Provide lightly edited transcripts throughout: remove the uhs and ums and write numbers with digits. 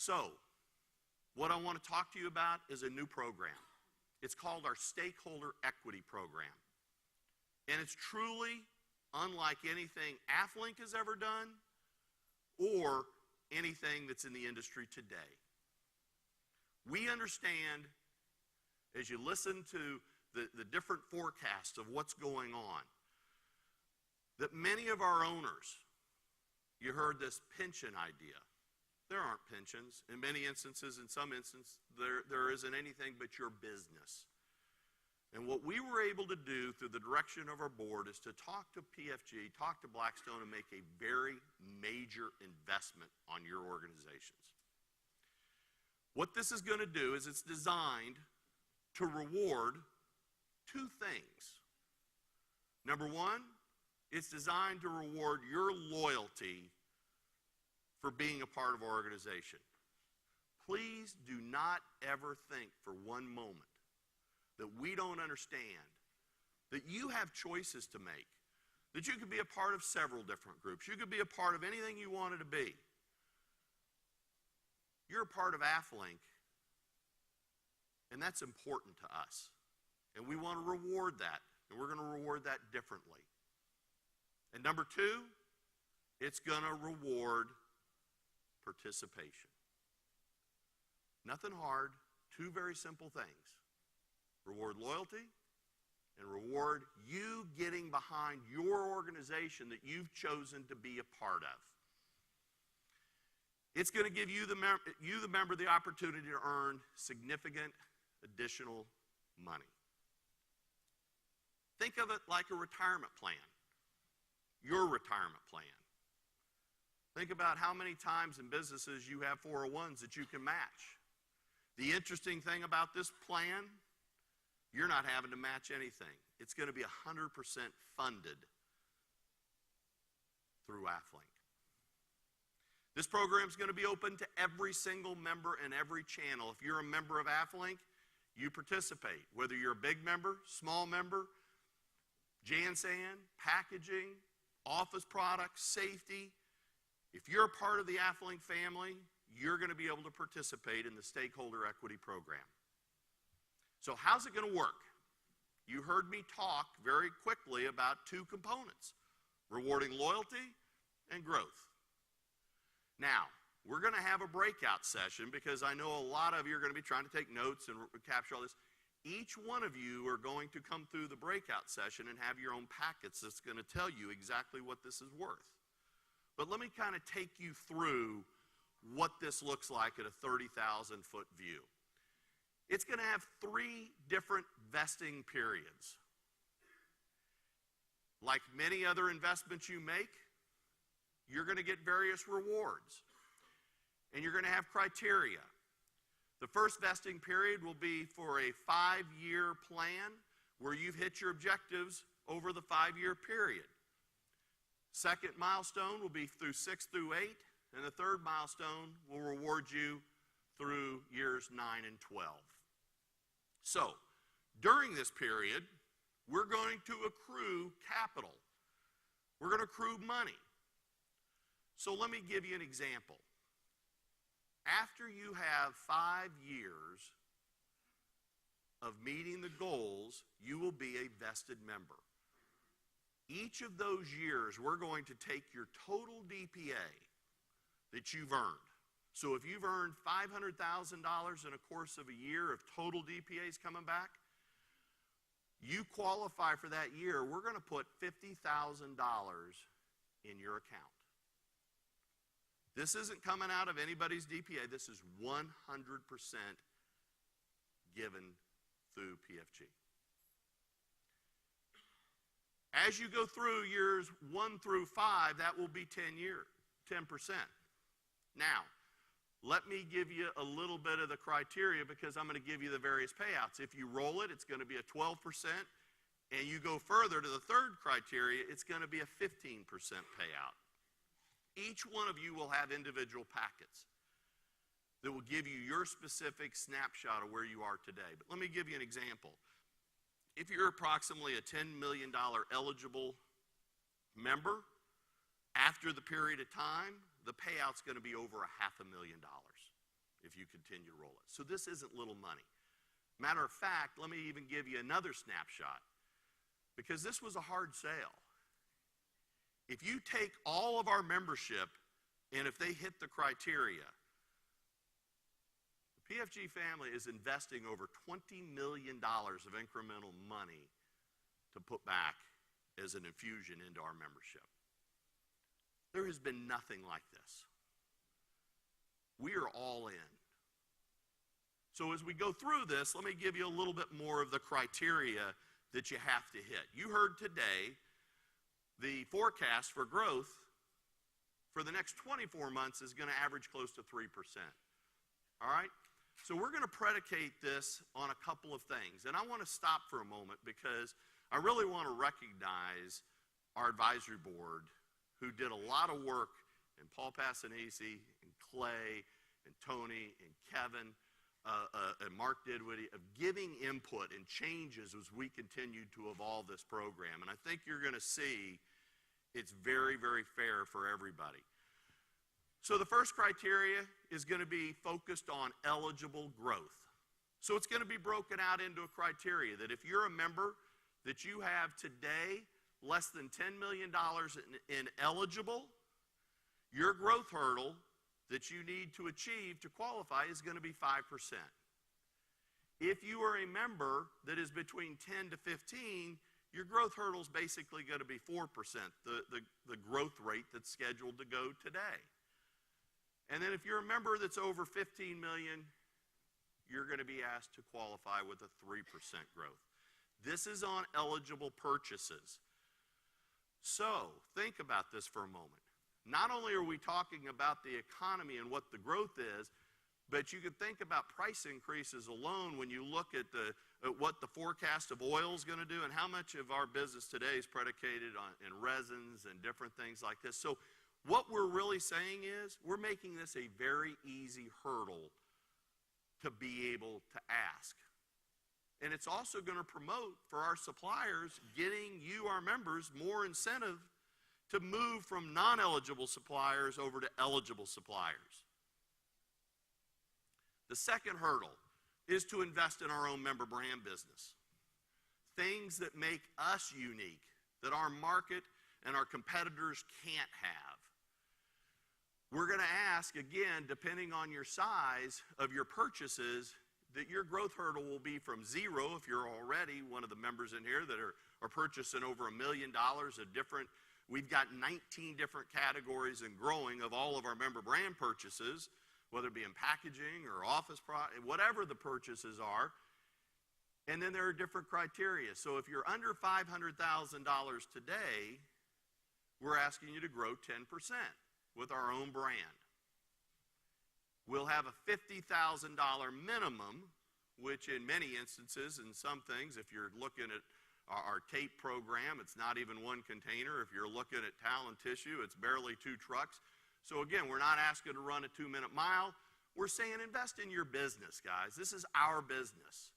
So, what I want to talk to you about is a new program. It's called our Stakeholder Equity Program. And it's truly unlike anything Athlink has ever done or anything that's in the industry today. We understand, as you listen to the different forecasts of what's going on, that many of our owners, you heard this pension idea. There aren't pensions. In many instances, in some instances, there isn't anything but your business. And what we were able to do through the direction of our board is to talk to PFG, talk to Blackstone, and make a very major investment on your organizations. What this is going to do is it's designed to reward two things. Number one, it's designed to reward your loyalty for being a part of our organization. Please do not ever think for one moment that we don't understand that you have choices to make, that you could be a part of several different groups. You could be a part of anything you wanted to be. You're a part of Athlink, and that's important to us. And we want to reward that, and we're going to reward that differently. And number two, it's going to reward participation. Nothing hard, two very simple things. Reward loyalty and reward you getting behind your organization that you've chosen to be a part of. It's going to give you the member the opportunity to earn significant additional money. Think of it like a retirement plan, your retirement plan. Think about how many times in businesses you have 401s that you can match. The interesting thing about this plan, you're not having to match anything. It's going to be 100% funded through Athlink. This program is going to be open to every single member in every channel. If you're a member of Athlink, you participate. Whether you're a big member, small member, Jansan, packaging, office products, safety. If you're a part of the Athlink family, you're going to be able to participate in the Stakeholder Equity Program. So how's it going to work? You heard me talk very quickly about two components, rewarding loyalty and growth. Now, we're going to have a breakout session because I know a lot of you are going to be trying to take notes and capture all this. Each one of you are going to come through the breakout session and have your own packets that's going to tell you exactly what this is worth. But let me kind of take you through what this looks like at a 30,000-foot view. It's going to have three different vesting periods. Like many other investments you make, you're going to get various rewards. And you're going to have criteria. The first vesting period will be for a 5-year plan where you've hit your objectives over the 5-year period. Second milestone will be through 6 through 8, and the third milestone will reward you through years 9 and 12. So, during this period, we're going to accrue capital. We're going to accrue money. So let me give you an example. After you have 5 years of meeting the goals, you will be a vested member. Each of those years, we're going to take your total DPA that you've earned. So if you've earned $500,000 in a course of a year of total DPAs coming back, you qualify for that year, we're going to put $50,000 in your account. This isn't coming out of anybody's DPA. This is 100% given through PFG. As you go through years 1 through 5, that will be 10%. Now, let me give you a little bit of the criteria because I'm going to give you the various payouts. If you roll it, it's going to be a 12%, and you go further to the third criteria, it's going to be a 15% payout. Each one of you will have individual packets that will give you your specific snapshot of where you are today. But let me give you an example. If you're approximately a $10 million eligible member, after the period of time, the payout's going to be over $500,000. if you continue to roll it. So this isn't little money. Matter of fact, let me even give you another snapshot, because this was a hard sale. If you take all of our membership, and if they hit the criteria, the PFG family is investing over $20 million of incremental money to put back as an infusion into our membership. There has been nothing like this. We are all in. So as we go through this, let me give you a little bit more of the criteria that you have to hit. You heard today the forecast for growth for the next 24 months is going to average close to 3%. All right? So we're going to predicate this on a couple of things. And I want to stop for a moment because I really want to recognize our advisory board who did a lot of work, and Paul Passanisi, and Clay, and Tony, and Kevin, and Mark Didwitty, of giving input and changes as we continue to evolve this program. And I think you're going to see it's very, very fair for everybody. So the first criteria is going to be focused on eligible growth. So it's going to be broken out into a criteria that if you're a member that you have today less than $10 million in eligible, your growth hurdle that you need to achieve to qualify is going to be 5%. If you are a member that is between 10 to 15, your growth hurdle is basically going to be 4%, the growth rate that's scheduled to go today. And then if you're a member that's over 15 million, you're going to be asked to qualify with a 3% growth. This is on eligible purchases. So think about this for a moment. Not only are we talking about the economy and what the growth is, but you can think about price increases alone when you look at what the forecast of oil is going to do and how much of our business today is predicated in resins and different things like this. So what we're really saying is we're making this a very easy hurdle to be able to ask. And it's also going to promote for our suppliers getting you, our members, more incentive to move from non-eligible suppliers over to eligible suppliers. The second hurdle is to invest in our own member brand business. Things that make us unique, that our market and our competitors can't have. We're going to ask, again, depending on your size of your purchases, that your growth hurdle will be from 0 if you're already one of the members in here that are purchasing over $1 million of different. We've got 19 different categories and growing of all of our member brand purchases, whether it be in packaging or office product, whatever the purchases are. And then there are different criteria. So if you're under $500,000 today, we're asking you to grow 10% with our own brand. We'll have a $50,000 minimum, which in many instances, in some things, if you're looking at our tape program, it's not even one container. If you're looking at towel and tissue, it's barely 2 trucks. So again, we're not asking to run a 2-minute mile. We're saying invest in your business, guys. This is our business.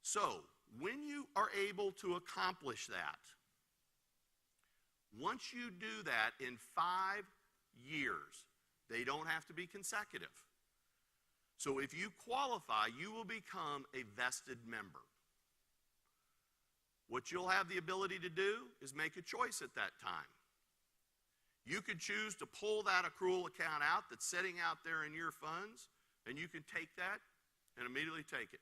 So when you are able to accomplish that, once you do that in 5 years, they don't have to be consecutive. So if you qualify, you will become a vested member. What you'll have the ability to do is make a choice at that time. You could choose to pull that accrual account out that's sitting out there in your funds, and you can take that and immediately take it.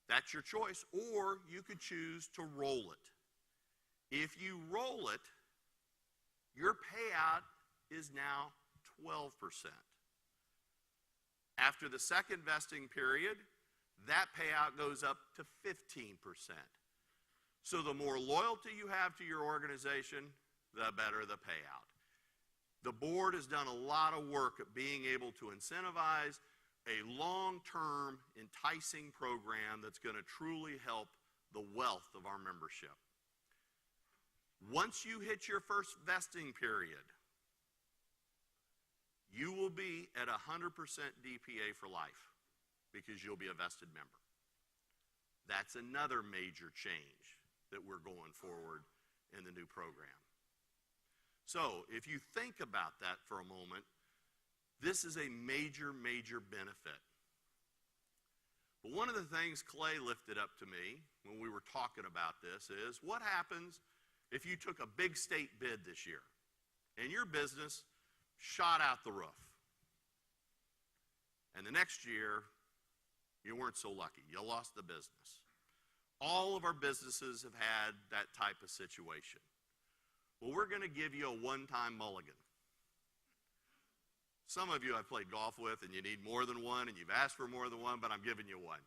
That's your choice. Or you could choose to roll it. If you roll it, your payout is now 12%. After the second vesting period, that payout goes up to 15%. So the more loyalty you have to your organization, the better the payout. The board has done a lot of work at being able to incentivize a long-term enticing program that's going to truly help the wealth of our membership. Once you hit your first vesting period, you will be at 100% DPA for life because you'll be a vested member. That's another major change that we're going forward in the new program. So if you think about that for a moment, This is a major, major benefit. But one of the things Clay lifted up to me when we were talking about this is, what happens if you took a big state bid this year and your business shot out the roof? And the next year, you weren't so lucky. You lost the business. All of our businesses have had that type of situation. Well, we're going to give you a one-time mulligan. Some of you I've played golf with, and you need more than one, and you've asked for more than one, but I'm giving you one.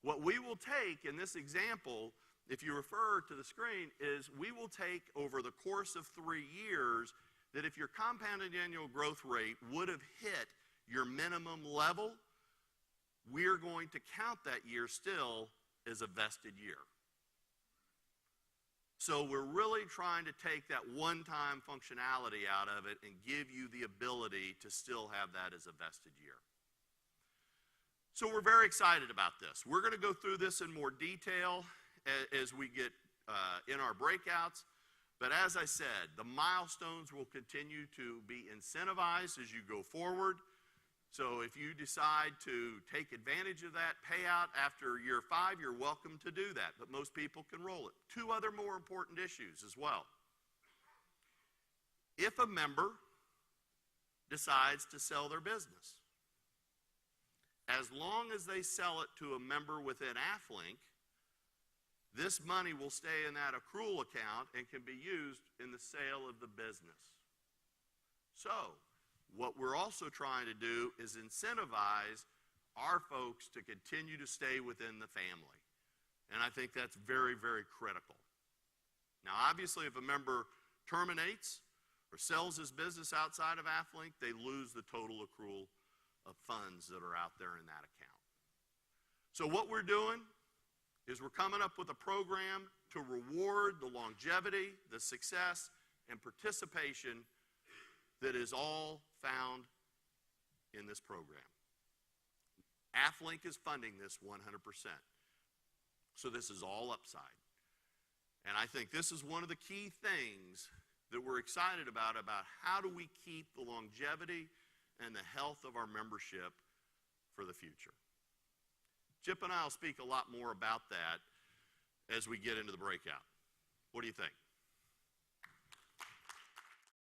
What we will take in this example, if you refer to the screen, is we will take over the course of 3 years that if your compounded annual growth rate would have hit your minimum level, we're going to count that year still as a vested year. So we're really trying to take that one-time functionality out of it and give you the ability to still have that as a vested year. So we're very excited about this. We're going to go through this in more detail as we get in our breakouts. But as I said, the milestones will continue to be incentivized as you go forward. So if you decide to take advantage of that payout after year 5, you're welcome to do that. But most people can roll it. 2 other more important issues as well. If a member decides to sell their business, as long as they sell it to a member within AFLINC, this money will stay in that accrual account and can be used in the sale of the business. So, what we're also trying to do is incentivize our folks to continue to stay within the family. And I think that's very, very critical. Now, obviously, if a member terminates or sells his business outside of AFLINC, they lose the total accrual of funds that are out there in that account. So what we're doing is we're coming up with a program to reward the longevity, the success, and participation that is all found in this program. AFLINC is funding this 100%. So this is all upside. And I think this is one of the key things that we're excited about how do we keep the longevity and the health of our membership for the future. Chip and I will speak a lot more about that as we get into the breakout. What do you think?